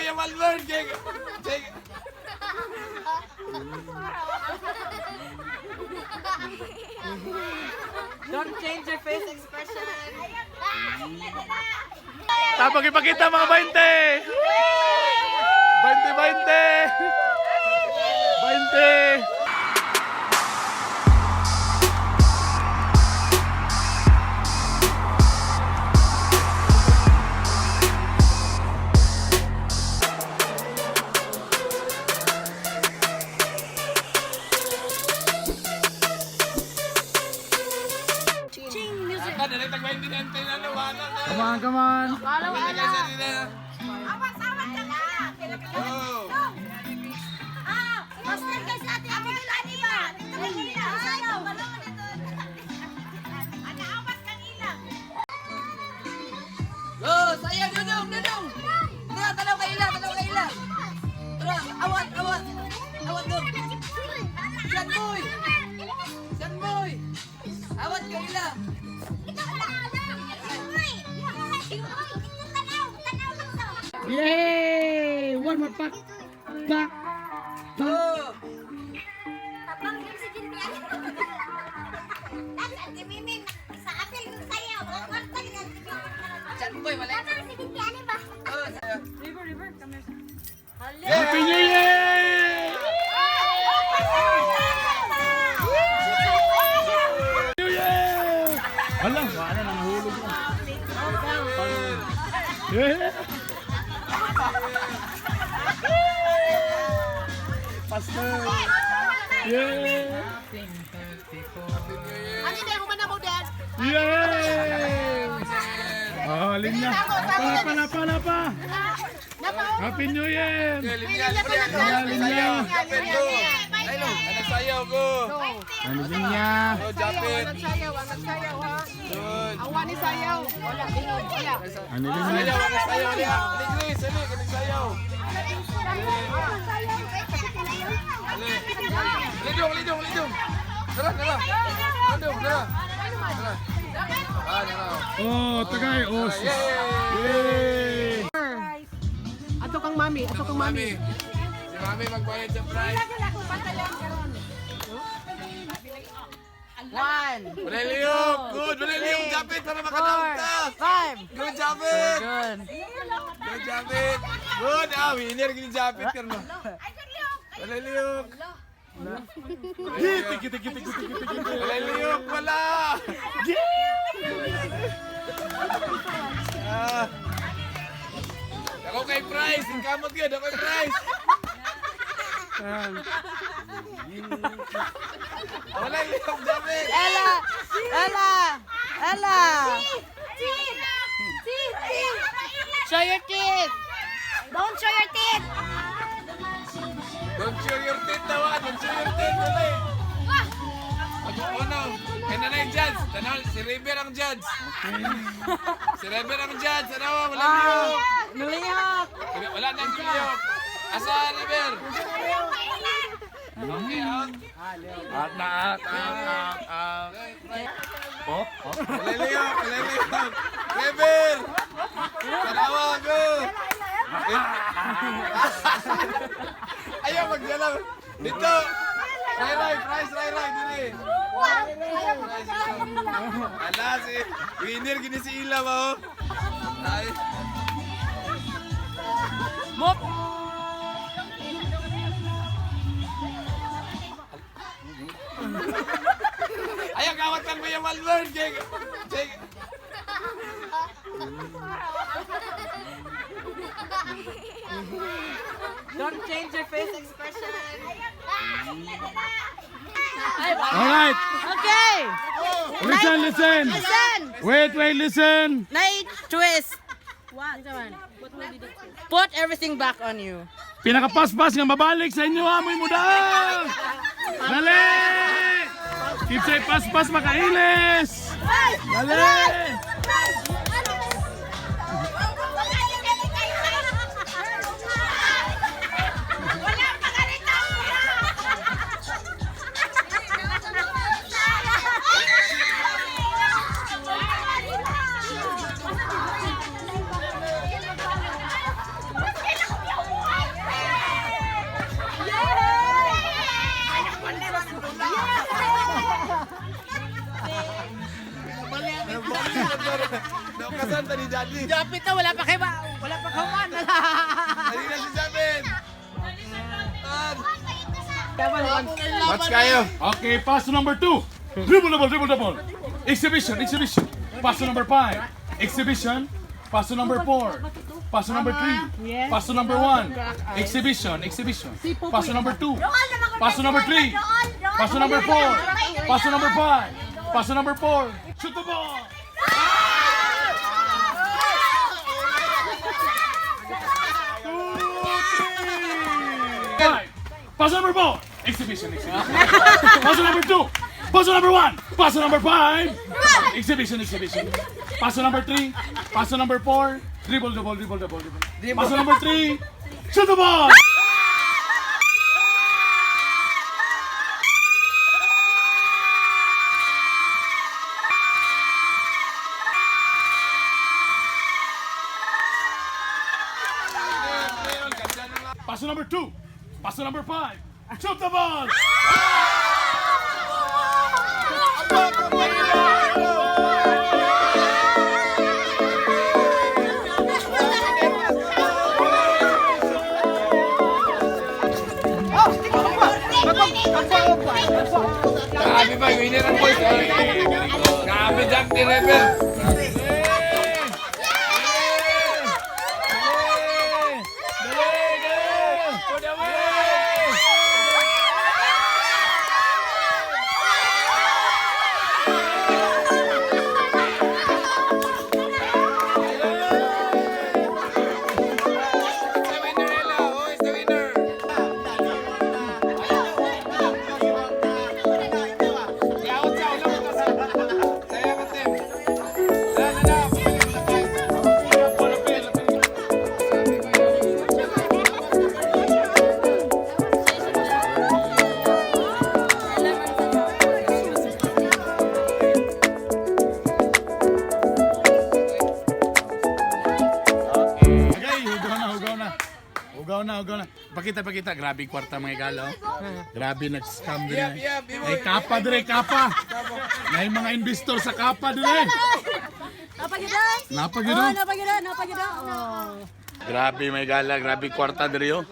Kuya Malvern. Don't change your face expression. Tapos ipakita mga 20. 20. Come on. Awat ka na. Master ka sa ating ability ba? Dito ka nila. Ayaw. Balong dito. Awat ka nila. Go! Sayang! Dudong! Tara, tanaw ka ila! Tara, awat! Awat dong! Siyan boy! Awat ka ila! Yay! One more pack. Go! Tapang yung si Jintian. Tapos si Mimim. Sa apel yung sayaw. Kwarta yun ang Siyan boy, malay! Tapang si Jintian ba? Oh, sayang! River. Come here. Happy New Year! New Year! Hala, wala na nahulog na. Yeah! Pastor! Yeah! Ano hindi mo man na mo, Dad? Yay! Oh, linya. Lapa. Happy New Year! Linya. Anak sayaw, go! Ano linya? Go, Japit! Nagsayaw ha. Good! Awan ni sayaw. Wala, tingog. Wala. Ano linya? Anak sayaw, liya! Alig, anak sayaw! Lidong! Tara! Tara! Oh, tagay! Oh, yay! Ato kang mami. Si Mami magbayad sa prize. One! Wala liyog! Good! Wala liyog, Japit, para makadaog ka! 5! Good, Japit! Good! Good, Japit! Good! Ah, winner gini Japit ka na. Wala liyog! Giti! Wala liyog! Wala! Ah. Ako kay prize! Ang kamot yun! Ako kay prize! Wala liyog, Japit! Ella! Show your teeth! Don't show your teeth! Don't show your teeth daw, don't show your teeth, wala eh. Ano? Eh, nanay judge. Tanaw, si River ang judge. Si River ang judge. Ano, wala liyog. Nalihok! Wala nang liyog. Asa, River? Okay, out. Out. Oh? Wala liyog. River! Tanawa, go! Ayaw, magdalaw. Dito! Ray, price, dili. Ala, si winner gini si Ila ba, oh? Ay. Mop! Ayaw, kawat lang mo yung Malvern. Don't change your face expression. Alright. Okay. Listen. Wait, listen. Night twist. What? Put everything back on you. Pinakapaspas nga mabalik sa inyo, amoy mo daw. Dali! Keep say paspas makailis. Dali! Naukasan ta ni Daddy. Japit na, wala pa kauman. Dali na si Jamin. Taman. Watch kayo. Okay, pass to number 2. Dribble double. Exhibition. Pass to number 5. Exhibition. Pass to number 4. Pass to number 3. Pass to number 1. Exhibition. Pass to number 2. Pass to number 3. Pass to number 4. Pass to number 5. Pass to number 4. Shoot the ball. Five. Pass number 4. Exhibition. Pass to number 2. Pass to number 1. Pass to number 5. Exhibition. Pass to number 3. Pass to number 4. Dribble double. Pass to number 3. Shoot the ball. Pass to number 2. Pass to number 5. Shoot the ball. Grabe ba, winner ang boys. Grabe, Jack ni Rebel. Hugaw na. Pakita. Grabe kwarta mga igalo. Grabe nag-scam din. Yap. Ay kapa kapa. May mga investor sa kapa din. Napagino. Grabe may gala, grabe kwarta diri yo.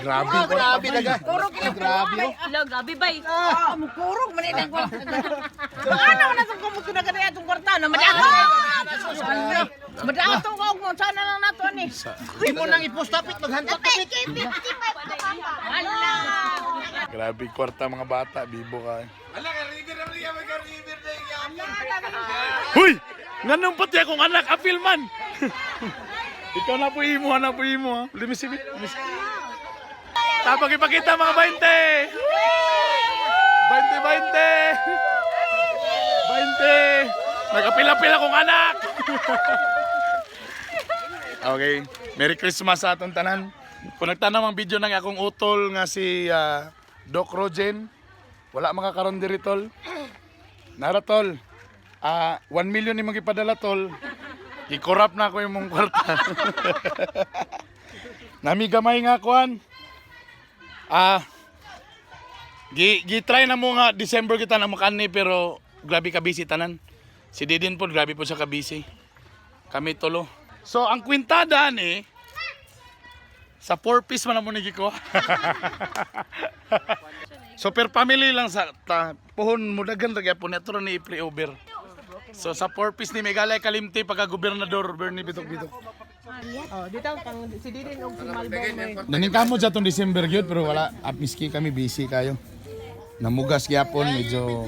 Grabe daga. Grabe bay. Kurog man ini ko. Ano na sa kumuto na kanaya itong kwarta na Madato ko mo sana lang nato ni. Di mo nang ipostapit maghantot tapit. Grabe kwarta mga bata, bibo ka. Ala, ka-river na Huy! Nganong pati akong anak, apil man! Ikaw na po imo ha. Limisibit. Tapos ipakita mga 20! 20! Nagapila-pila akong anak! Okay, Merry Christmas sa atong tanan. Kung nagtanong ang video ng akong utol nga si Doc Rogen, wala makakaroon diri tol. Nara tol. 1 million ni magipadala tol. Gikorap na ako yung mong kwarta. Nami gamay nga kuan. Gi-try na mo nga December kita na makani pero grabe ka busy tanan. Si Didin po grabe po siya ka busy. Kami tolo. So ang kwintada ni sa 4-piece man mo ni ko. So per family lang sa puhon mudagan ra gyapon neto ni pre-over. So sa 4-piece ni Megalay Kalimti pagka-gobernador Bernie Bitok. Dito kang si Didin og si Malbong. Naning kamo sa tong December gyud pero wala miski kami busy kayo. Namugas gyapon medyo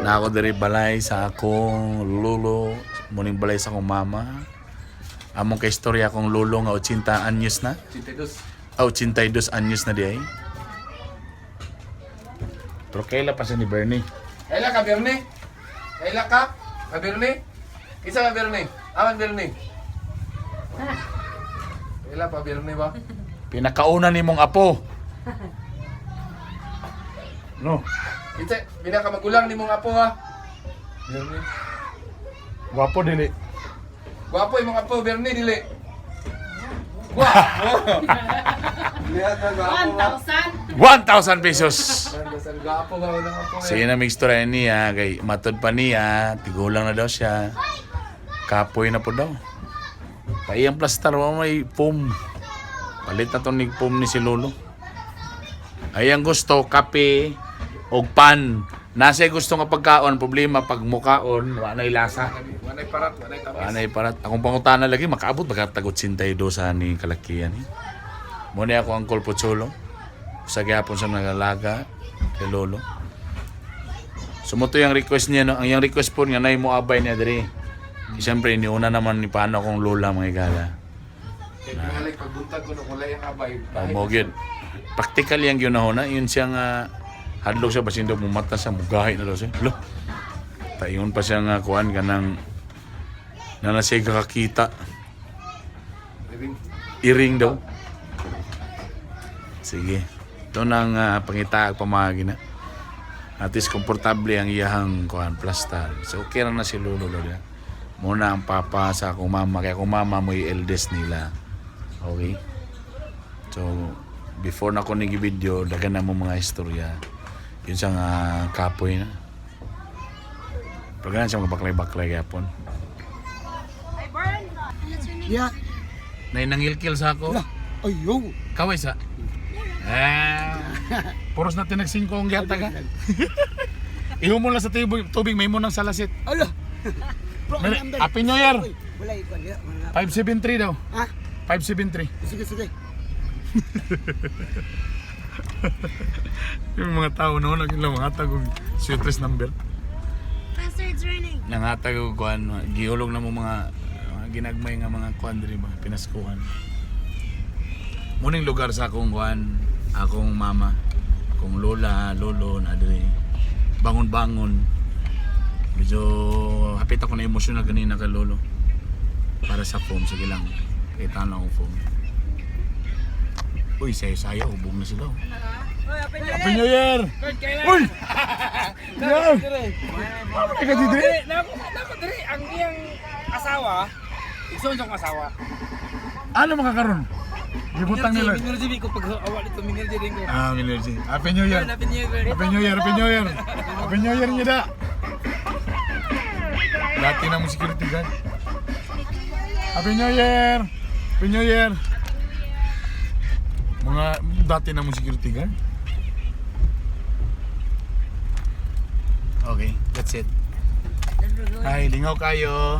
na ako diri balay sa akong lolo, muning balay sa akong mama. Among ka istorya akong lolo nga 80 anyos na. 82 anyos na diay. Pero kaila pa siya ni Bernie. Kaila ka, Bernie? Kaila ka? Ka, Bernie? Isa ka, Bernie? Aman, Bernie? Kaila pa, Bernie ba? Pinakauna ni mong apo. No. Ito, pinakamagulang ni mong apo ha. Bernie. Gwapo dili. Gwapo yung mga apo, Bernie, dili. Gwapo! Lihat na gwapo. 1,000. 1,000 pesos. Gwapo ba ng apo? Sige na mix story niya kay matod pa niya, tigulang na daw siya. Kapoy na po daw. Paiyang plastar mo may foam. Palit na to ni foam ni si Lolo. Ayang gusto kape o pan. Nasa gusto nga pagkaon, problema pag mukaon, wala lasa. Wanay parat, wanay tamis. Anay parat. Akong pangutana lagi, makaabot magkatagot sintay do sa ni kalakiyan. Muna ako ang Pocholo. Sa gihapon sa nagalaga kay Lolo. Sumuto yung request niya, no? Ang yung request po nga na mo abay niya diri. Siyempre, iniuna naman ni paano akong lola mga igala. Kaya pinalik, pagbuntag ko na kulay ang abay. Mo gyud. Practical yang gyud na yun siyang hadlok siya basin daw mumata sa mugahi na daw siya. Lo. Taingon pa siya nga kuan kanang nanasay kakakita. Iring daw. Sige. Ito nang pangitaag pamagi na. At least komportable ang iyahang kuan plastar. So okay na si Lolo Lola. Muna ang papa sa akong mama. Kaya akong mama mo yung eldest nila. Okay? So, before na ko nag-video, dagan na mo mga istorya. Yun siyang kapoy na. Pagkanan siya mga baklay-baklay yapon. Yeah. Nay nangilkil sa ako. Ayo. Kaway sa. Puros natin nagsingko ang gyata ka. Iho mo lang sa tubig, may mo ng salasit. Ala. Happy New Year! Wala ikon ya. 573 daw. Ha? 573. Sige. Yung mga tao noon, naging hatag og sweetest number. Faster, it's raining. Nangatag og kuan, giulog na mo mga ginagmay nga mga kuan diri ba, pinaskuhan. Muning lugar sa akong kuan, akong mama, akong lola, lolo na diri. Bangon-bangon. Medyo hapit ako na emosyonal kanina kay Lolo. Para sa foam, sige lang. Kita na akong foam. Uy, sayo-sayo, hubog na sila. Happy New Year! Uy! Yan! Ika di diri? Dapat diri ang iyang asawa, igsoon sa akong asawa. Ano makakaroon? Gibutang nila. Minergy ko pag awal ito minergy din ko. Minergy. Happy New Year! Happy New Year. Happy New Year! Happy New Year! Happy New Year niya da! Dati na mo security guard. Happy New Year! Happy New Year! Mga dati na mo security guard. Okay, that's it. Ay, lingaw kayo.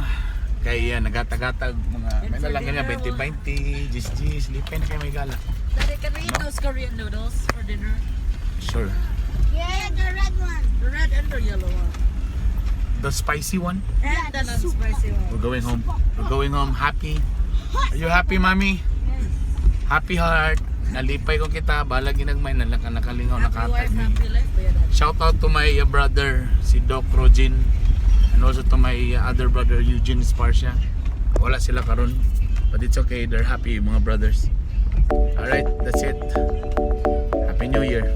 Kaya nagata-gatag mga may nalang ganyan 20-20, gis-gis, lipin na kayo may gala. Daddy, can we eat those Korean noodles for dinner? Sure. Yeah, the red one. The red and the yellow one. The spicy one. And the non-spicy one. We're going home. We're going home happy. Are you happy, Mommy? Happy heart. Nalipay ko kita. Balag ginagmay. Nakalingaw, Happy wife, nakatag me. happy life. Ba yan? Shout out to my brother, si Doc Rogin. And also to my other brother, Eugene Sparcia. Wala sila karon. But it's okay. They're happy, mga brothers. Alright, that's it. Happy New Year.